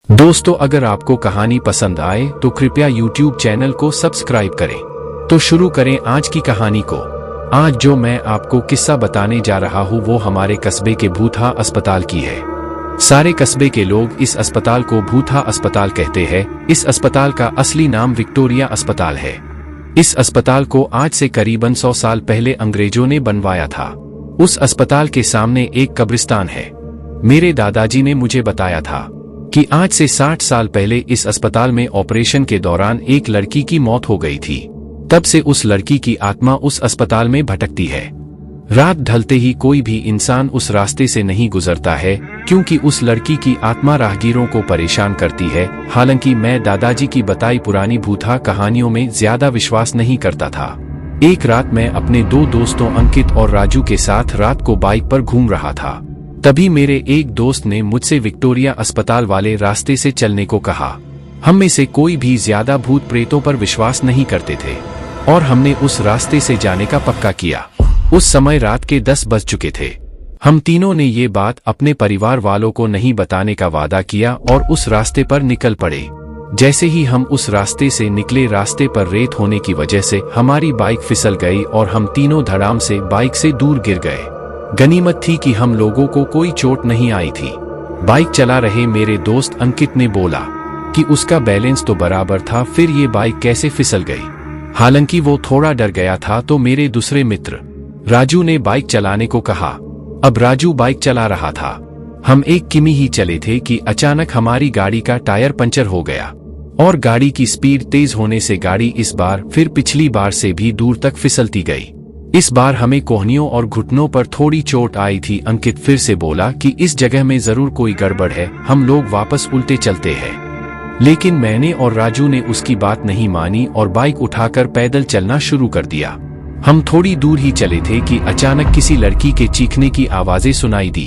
दोस्तों, अगर आपको कहानी पसंद आए तो कृपया YouTube चैनल को सब्सक्राइब करें। तो शुरू करें आज की कहानी को। आज जो मैं आपको किस्सा बताने जा रहा हूँ वो हमारे कस्बे के भूथा अस्पताल की है। सारे कस्बे के लोग इस अस्पताल को भूथा अस्पताल कहते हैं। इस अस्पताल का असली नाम विक्टोरिया अस्पताल है। इस अस्पताल को आज से करीबन 100 साल पहले अंग्रेजों ने बनवाया था। उस अस्पताल के सामने एक कब्रिस्तान है। मेरे दादाजी ने मुझे बताया था कि आज से 60 साल पहले इस अस्पताल में ऑपरेशन के दौरान एक लड़की की मौत हो गई थी। तब से उस लड़की की आत्मा उस अस्पताल में भटकती है। रात ढलते ही कोई भी इंसान उस रास्ते से नहीं गुजरता है, क्योंकि उस लड़की की आत्मा राहगीरों को परेशान करती है। हालांकि मैं दादाजी की बताई पुरानी भूथा कहानियों में ज्यादा विश्वास नहीं करता था। एक रात मैं अपने दो दोस्तों अंकित और राजू के साथ रात को बाइक पर घूम रहा था। तभी मेरे एक दोस्त ने मुझसे विक्टोरिया अस्पताल वाले रास्ते से चलने को कहा। हम में से कोई भी ज्यादा भूत प्रेतों पर विश्वास नहीं करते थे और हमने उस रास्ते से जाने का पक्का किया। उस समय रात के 10 बज चुके थे। हम तीनों ने ये बात अपने परिवार वालों को नहीं बताने का वादा किया और उस रास्ते पर निकल पड़े। जैसे ही हम उस रास्ते से निकले, रास्ते पर रेत होने की वजह से हमारी बाइक फिसल गई और हम तीनों धड़ाम से बाइक से दूर गिर गए। गनीमत थी कि हम लोगों को कोई चोट नहीं आई थी। बाइक चला रहे मेरे दोस्त अंकित ने बोला कि उसका बैलेंस तो बराबर था, फिर ये बाइक कैसे फिसल गई। हालांकि वो थोड़ा डर गया था। तो मेरे दूसरे मित्र राजू ने बाइक चलाने को कहा। अब राजू बाइक चला रहा था। हम 1 किमी ही चले थे कि अचानक हमारी गाड़ी का टायर पंचर हो गया और गाड़ी की स्पीड तेज होने से गाड़ी इस बार फिर पिछली बार से भी दूर तक फिसलती गई। इस बार हमें कोहनियों और घुटनों पर थोड़ी चोट आई थी। अंकित फिर से बोला कि इस जगह में जरूर कोई गड़बड़ है, हम लोग वापस उल्टे चलते हैं। लेकिन मैंने और राजू ने उसकी बात नहीं मानी और बाइक उठाकर पैदल चलना शुरू कर दिया। हम थोड़ी दूर ही चले थे कि अचानक किसी लड़की के चीखने की आवाजें सुनाई दी।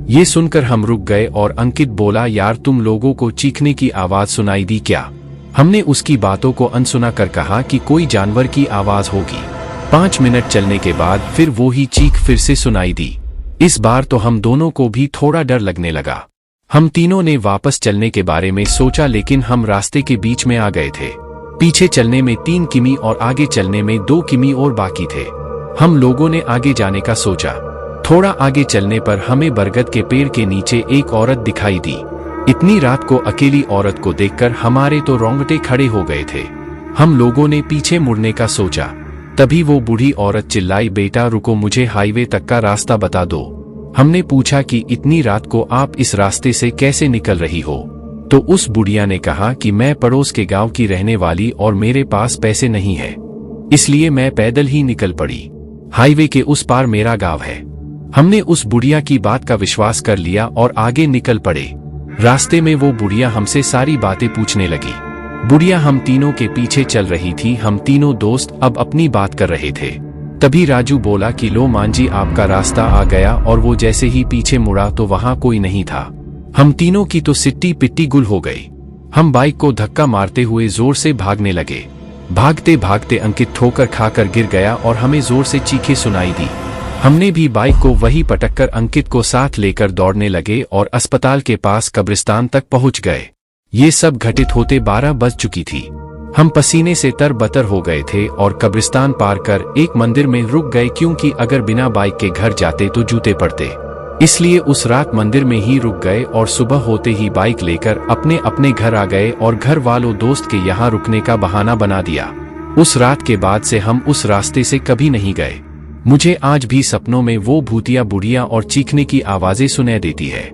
ये सुनकर हम रुक गए और अंकित बोला, यार तुम लोगों को चीखने की आवाज सुनाई दी क्या? हमने उसकी बातों को अनसुना कर कहा कि कोई जानवर की आवाज होगी। 5 मिनट चलने के बाद फिर वो ही चीख फिर से सुनाई दी। इस बार तो हम दोनों को भी थोड़ा डर लगने लगा। हम तीनों ने वापस चलने के बारे में सोचा, लेकिन हम रास्ते के बीच में आ गए थे। पीछे चलने में 3 किमी और आगे चलने में 2 किमी और बाकी थे। हम लोगों ने आगे जाने का सोचा। थोड़ा आगे चलने पर हमें बरगद के पेड़ के नीचे एक औरत दिखाई दी। इतनी रात को अकेली औरत को देखकर हमारे तो रोंगटे खड़े हो गए थे। हम लोगों ने पीछे मुड़ने का सोचा। तभी वो बूढ़ी औरत चिल्लाई, बेटा रुको, मुझे हाईवे तक का रास्ता बता दो। हमने पूछा कि इतनी रात को आप इस रास्ते से कैसे निकल रही हो? तो उस बुढ़िया ने कहा कि मैं पड़ोस के गांव की रहने वाली और मेरे पास पैसे नहीं है, इसलिए मैं पैदल ही निकल पड़ी। हाईवे के उस पार मेरा गांव है। हमने उस बुढ़िया की बात का विश्वास कर लिया और आगे निकल पड़े। रास्ते में वो बुढ़िया हमसे सारी बातें पूछने लगी। बुढ़िया हम तीनों के पीछे चल रही थी। हम तीनों दोस्त अब अपनी बात कर रहे थे। तभी राजू बोला कि लो मांझी, आपका रास्ता आ गया। और वो जैसे ही पीछे मुड़ा तो वहां कोई नहीं था। हम तीनों की तो सिट्टी पिट्टी गुल हो गई। हम बाइक को धक्का मारते हुए जोर से भागने लगे। भागते भागते अंकित ठोकर खाकर गिर गया और हमें जोर से चीखें सुनाई दी। हमने भी बाइक को वही पटककर अंकित को साथ लेकर दौड़ने लगे और अस्पताल के पास कब्रिस्तान तक पहुंच गए। ये सब घटित होते 12 बज चुकी थी। हम पसीने से तरबतर हो गए थे और कब्रिस्तान पार कर एक मंदिर में रुक गए, क्योंकि अगर बिना बाइक के घर जाते तो जूते पड़ते। इसलिए उस रात मंदिर में ही रुक गए और सुबह होते ही बाइक लेकर अपने अपने घर आ गए और घर वालों दोस्त के यहाँ रुकने का बहाना बना दिया। उस रात के बाद से हम उस रास्ते से कभी नहीं गए। मुझे आज भी सपनों में वो भूतिया बुढ़िया और चीखने की आवाजें सुनाई देती है।